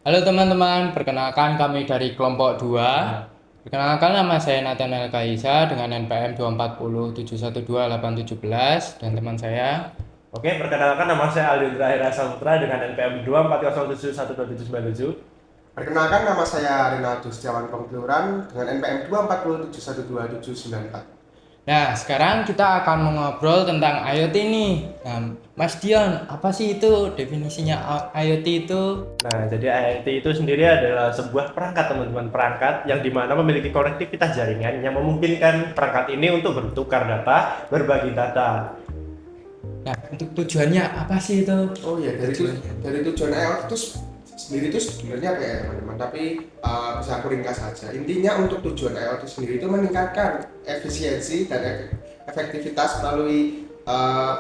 Halo teman-teman, perkenalkan kami dari kelompok 2. Perkenalkan nama saya Nathanael Kaisa dengan NPM 240712817 dan teman saya. Oke, perkenalkan nama saya Aldi Rahira Saputra dengan NPM 24071271797. Perkenalkan nama saya Rinaldo Setiawan Penggeluran dengan NPM 24071271794. Nah, sekarang kita akan mengobrol tentang IoT nih. Nah, Mas Dion, apa sih itu definisinya IoT itu? Nah, jadi IoT itu sendiri adalah sebuah perangkat, teman-teman, perangkat yang dimana memiliki konektivitas jaringan yang memungkinkan perangkat ini untuk bertukar data, berbagi data. Nah, untuk tujuannya apa sih itu? Oh iya, dari tujuan IoT itu sendiri itu sebenarnya apa ya teman-teman, tapi bisa aku ringkas saja. Intinya untuk tujuan IoT sendiri itu meningkatkan efisiensi dan efektivitas melalui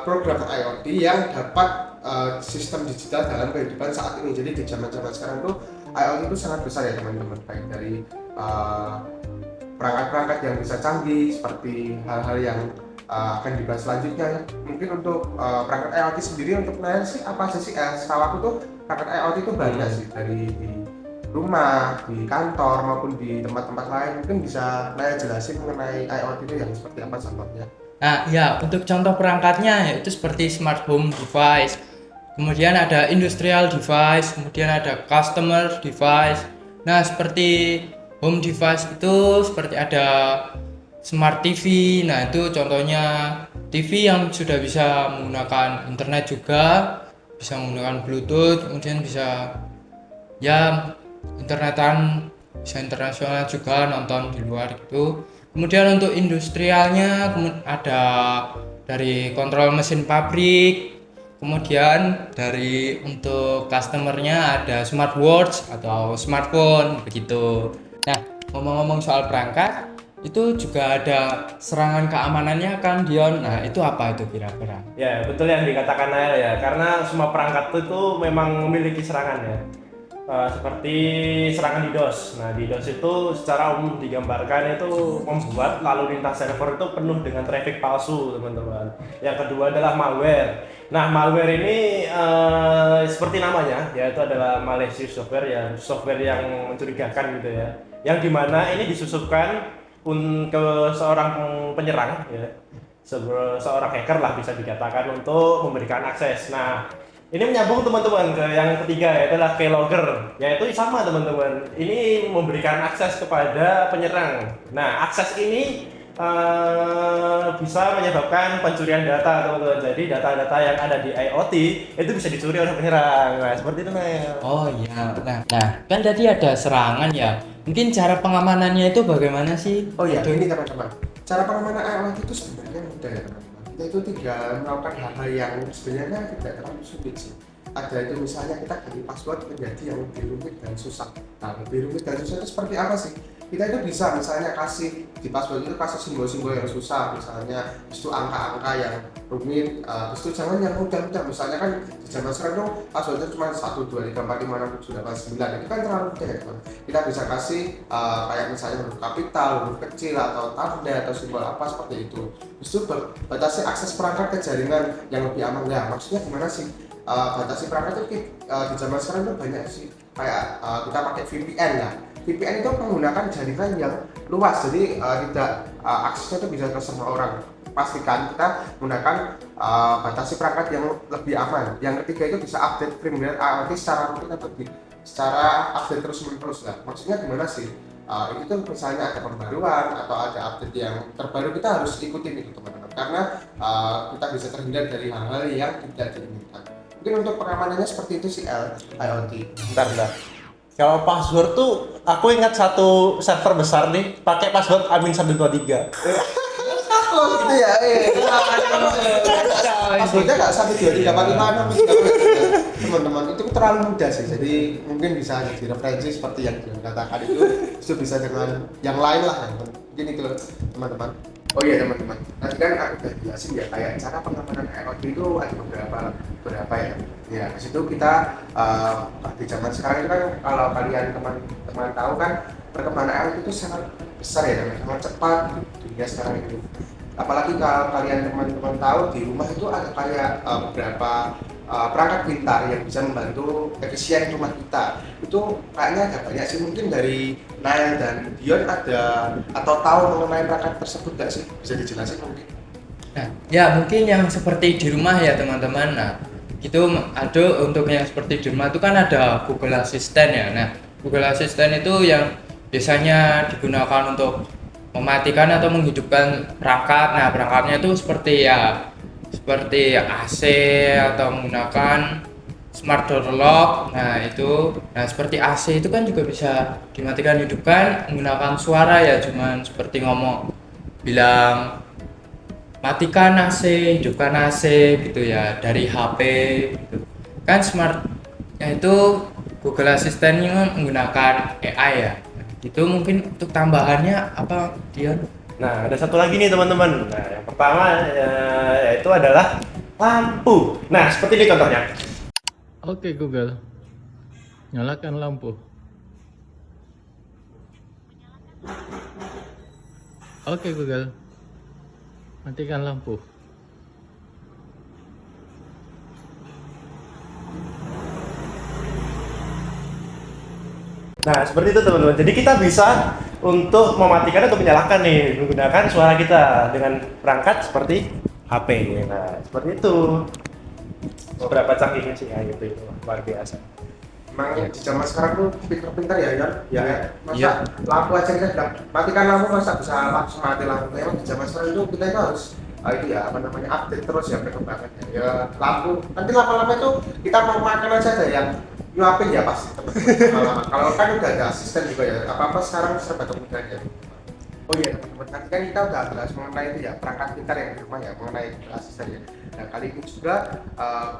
program IoT yang dapat sistem digital dalam kehidupan saat ini. Jadi di zaman-zaman sekarang tuh IoT itu sangat besar ya teman-teman, baik dari perangkat-perangkat yang bisa canggih seperti hal-hal yang akan dibahas selanjutnya. Mungkin untuk perangkat IoT sendiri untuk layar sih apa aja sih? Setahu aku tuh perangkat IoT itu banyak sih, dari di rumah, di kantor maupun di tempat-tempat lain. Mungkin bisa Naya jelasin mengenai IoT itu yang seperti apa contohnya? Nah, ya, untuk contoh perangkatnya yaitu seperti smart home device, kemudian ada industrial device, kemudian ada customer device. Nah, seperti home device itu seperti ada smart TV. Nah, itu contohnya TV yang sudah bisa menggunakan internet juga, bisa menggunakan Bluetooth, kemudian bisa ya internetan, bisa internasional juga, nonton di luar gitu. Kemudian untuk industrialnya ada dari kontrol mesin pabrik, kemudian dari untuk customernya ada smartwatch atau smartphone begitu. Nah, ngomong-ngomong soal perangkat, itu juga ada serangan keamanannya kan Dion. Nah, itu apa itu kira-kira? Ya, betul yang dikatakan Nael ya, karena semua perangkat itu memang memiliki serangan ya. Seperti serangan DDoS. Nah, DDoS itu secara umum digambarkan itu membuat lalu lintas server itu penuh dengan traffic palsu, teman-teman. Yang kedua adalah malware. Nah, malware ini seperti namanya, yaitu adalah malicious software yang mencurigakan gitu ya. Yang dimana ini disusupkan ke seorang penyerang ya, seorang hacker lah bisa dikatakan, untuk memberikan akses. Nah, ini menyambung teman-teman ke yang ketiga, yaitu adalah keylogger, yaitu sama teman-teman. Ini memberikan akses kepada penyerang. Nah, akses ini bisa menyebabkan pencurian data, teman-teman. Jadi data-data yang ada di IoT itu bisa dicuri oleh penyerang. Nah, seperti itu Naya. Oh iya, nah kan tadi ada serangan ya. Mungkin cara pengamanannya itu bagaimana sih? Oh iya, ini teman-teman, cara pengamanan IoT itu sebenarnya mudah ya teman-teman. Kita itu tinggal melakukan hal-hal yang sebenarnya tidak terlalu sulit sih. Ada itu misalnya kita ganti password menjadi yang lebih rumit dan susah. Nah, lebih rumit dan susah itu seperti apa sih? Kita itu bisa misalnya kasih di password itu kasih simbol-simbol yang susah, misalnya itu angka-angka yang rumit, itu jangan yang mudah-mudah. Misalnya kan di zaman sekarang tuh passwordnya cuma 1, 2, 3, 4, 5, 6, 7, 8, 9, itu kan terlalu mudah ya teman. Kita bisa kasih kayak misalnya huruf kapital, huruf kecil, atau tanda atau simbol apa seperti itu. Itu batasi akses perangkat ke jaringan yang lebih aman. Ya, maksudnya gimana sih? Batasi perangkat itu di zaman sekarang itu banyak sih, kayak kita pakai VPN ya. VPN itu menggunakan jaringan yang luas, jadi tidak aksesnya itu bisa ke semua orang. Pastikan kita menggunakan batasi perangkat yang lebih aman. Yang ketiga itu bisa update firmware IoT secara rutin atau secara update terus-menerus. Nah, maksudnya gimana sih? Ini tuh misalnya ada pembaruan atau ada update yang terbaru, kita harus ikutin itu teman-teman, karena kita bisa terhindar dari hal-hal yang tidak diinginkan. Mungkin untuk pengamanannya seperti itu sih IoT. Bentar. Kalau password tuh, aku ingat satu server besar nih, pakai password Amin123. Oh gitu ya, passwordnya nggak 1, 2, 3, 4, 5, 6, teman-teman, itu terlalu mudah sih. Jadi mungkin bisa jadi referensi seperti yang dikatakan itu bisa dengan yang lain lah. Mungkin itu teman-teman. Oh iya teman-teman, nanti kan aku udah jelasin ya kayak cara pengamanan IoT itu ada beberapa ya. Ya, di situ kita di zaman sekarang itu kan, kalau kalian teman-teman tahu kan, perkembangan IoT itu sangat besar ya dan sangat cepat di dunia sekarang itu. Apalagi kalau kalian teman-teman tahu, di rumah itu ada kayak beberapa perangkat pintar yang bisa membantu efisien rumah kita. Itu kayaknya ada banyak sih, mungkin dari Nail dan Dion ada atau tahu mengenai perangkat tersebut nggak sih? Bisa dijelasin mungkin? Nah, ya mungkin yang seperti di rumah ya teman-teman. Nah, itu ada untuk yang seperti di rumah itu kan ada Google Assistant ya. Nah, Google Assistant itu yang biasanya digunakan untuk mematikan atau menghidupkan perangkat. Nah, perangkatnya itu seperti AC atau menggunakan smart door lock. Nah seperti AC itu kan juga bisa dimatikan hidupkan menggunakan suara ya, cuman seperti ngomong bilang matikan AC, hidupkan AC gitu ya dari HP gitu. Kan smartnya itu Google Assistant menggunakan AI ya. Itu mungkin untuk tambahannya apa Dion? Nah, ada satu lagi nih teman-teman. Nah, yang pertama yaitu adalah lampu. Nah, seperti ini contohnya. Oke Google, nyalakan lampu. Oke Google, matikan lampu. Nah, seperti itu teman-teman. Jadi kita bisa untuk mematikan atau menyalakan nih menggunakan suara kita dengan perangkat seperti HP. Nah, seperti itu. Beberapa canggihnya sih ya gitu, itu luar biasa. Emang di zaman sekarang tuh pintar-pintar ya, Yon? Ya, masa Iya. lampu aja kita bilang matikan lampu, masa bisa langsung mati lampu? Emang di zaman sekarang itu kita itu harus itu ya apa namanya, update terus ya perkembangannya. Ya lampu, nanti lama-lama itu kita mau makan aja ada yang nyuapin ya pasti teman-teman. Kalau kan udah ada asisten juga ya, apa-apa sekarang serba kemudahan ya. Oh iya teman-teman, nanti kan kita udah bahas mengenai itu ya, perangkat pintar yang di rumah ya, mengenai asisten ya. Nah kali ini juga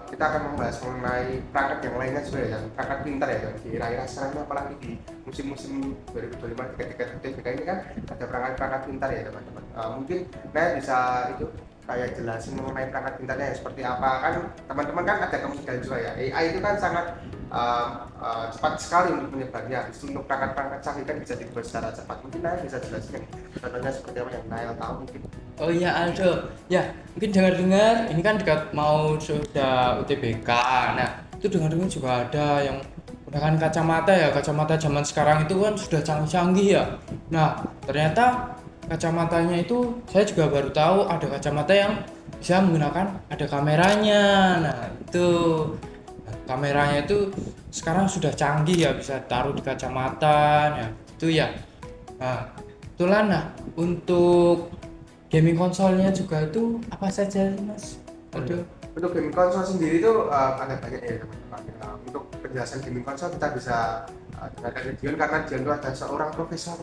kita akan membahas mengenai perangkat yang lainnya juga ya, perangkat pintar ya, dan di era-era sekarang ini apalagi di musim-musim 2025 ketika UTBK ini kan ada perangkat-perangkat pintar ya teman-teman. Mungkin Naya bisa itu kayak jelasin mengenai perangkat pintarnya ya, seperti apa. Kan teman-teman kan ada kemudahan juga ya, AI itu kan sangat cepat sekali untuk menyebarnya. Untuk perangkat-perangkat canggih kan bisa dibuat secara cepat. Mungkin Naya bisa jelasin contohnya seperti apa yang Naya tahu mungkin. Oh iya Aldo, ya mungkin dengar-dengar ini kan dekat mau sudah UTBK. Nah itu dengar-dengar juga ada yang menggunakan kacamata ya, kacamata zaman sekarang itu kan sudah canggih-canggih ya. Nah ternyata kacamatanya itu saya juga baru tahu ada kacamata yang bisa menggunakan ada kameranya. Nah itu kameranya itu sekarang sudah canggih ya, bisa taruh di kacamata ya itu ya. Nah itulah. Nah untuk gaming konsolnya juga itu apa saja mas? Aduh. Untuk gaming konsol sendiri itu ada banyak ya teman-teman. Untuk penjelasan gaming konsol kita bisa dengarkan dari Dion, karena Dion itu ada seorang profesional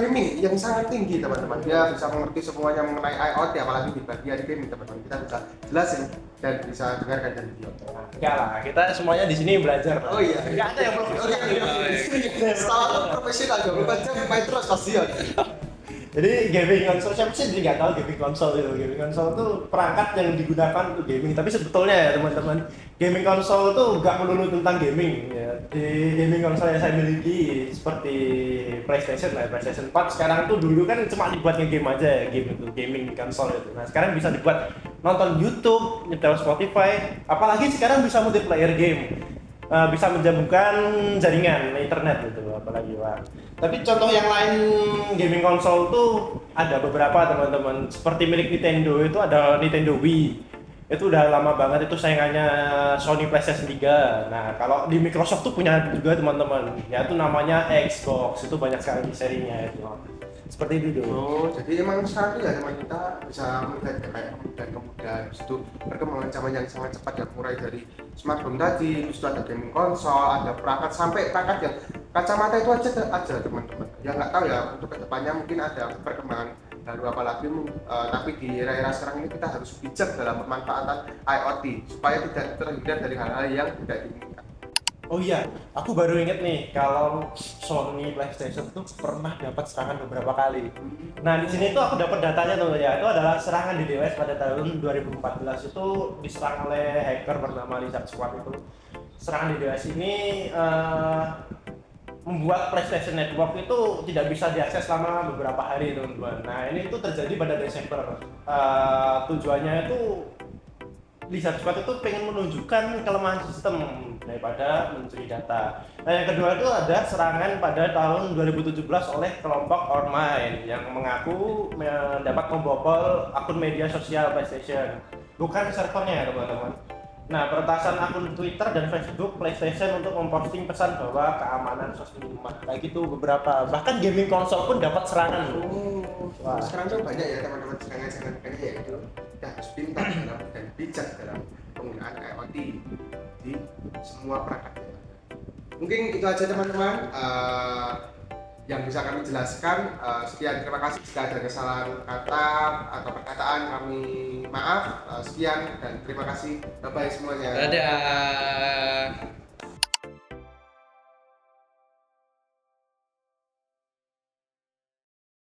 gaming yang sangat tinggi teman-teman. Dia bisa mengerti semuanya mengenai IoT, apalagi di bagian gaming teman-teman. Kita bisa jelasin dan bisa dengarkan dari Dion. Enggak lah, kita semuanya di sini belajar. Oh iya, Enggak ada yang profesional. Salah profesional juga, baca main terus pasti ya. Jadi gaming konsol, siapa sih jadi nggak tahu gaming konsol itu? Gaming konsol itu perangkat yang digunakan untuk gaming. Tapi sebetulnya ya teman-teman, gaming konsol itu nggak melulu tentang gaming. Ya. Di gaming konsol yang saya miliki seperti PlayStation lah, PlayStation 4 sekarang tuh dulu kan cuma dibuat game aja ya, game itu gaming konsol itu. Nah sekarang bisa dibuat nonton YouTube, nyetel Spotify, apalagi sekarang bisa multiplayer game. Bisa menjambungkan jaringan internet gitu apalagi wah. Tapi contoh yang lain gaming konsol tuh ada beberapa teman-teman, seperti milik Nintendo itu ada Nintendo Wii. Itu udah lama banget, itu saingannya Sony PlayStation 3. Nah, kalau di Microsoft tuh punya juga teman-teman, yaitu namanya Xbox. Itu banyak sekali serinya itu. Seperti itu dulu. Oh, jadi emang sekarang tuh ya teman kita bisa melihat ya, kayak kemudahan itu perkembangan zaman yang sangat cepat ya, mulai dari smartphone tadi, terus ada gaming konsol, ada perangkat sampai perangkat yang kacamata itu aja teman-teman. Ya nggak tahu ya untuk kedepannya mungkin ada perkembangan baru apalagi tapi di era-era sekarang ini kita harus bijak dalam pemanfaatan IoT supaya tidak terhindar dari hal-hal yang tidak diinginkan. Oh iya, aku baru inget nih kalau Sony PlayStation tuh pernah dapat serangan beberapa kali. Nah di sini tuh aku dapat datanya tuh ya, itu adalah serangan di DWS pada tahun 2014 itu diserang oleh hacker bernama Lizard Squad itu. Serangan di DWS ini membuat PlayStation Network itu tidak bisa diakses selama beberapa hari teman-teman. Nah ini itu terjadi pada Desember. Tujuannya itu Lizard Squad itu pengen menunjukkan kelemahan sistem daripada mencuri data. Nah, yang kedua itu ada serangan pada tahun 2017 oleh kelompok Ormine yang mengaku dapat membobol akun media sosial PlayStation, bukan servernya ya teman-teman. Nah, peretasan akun Twitter dan Facebook PlayStation untuk memposting pesan bahwa keamanan sosial lemah. Kayak gitu beberapa. Bahkan gaming konsol pun dapat serangan. Wah, sekarang tuh banyak ya teman-teman serangan-serangan kayak ya itu kita harus pintar dalam dan bijak dalam penggunaan IoT di semua perangkat yang ada. Mungkin itu aja teman-teman yang bisa kami jelaskan. Sekian, terima kasih jika ada kesalahan kata atau perkataan kami maaf. Sekian dan terima kasih, bye bye semuanya. Dadah.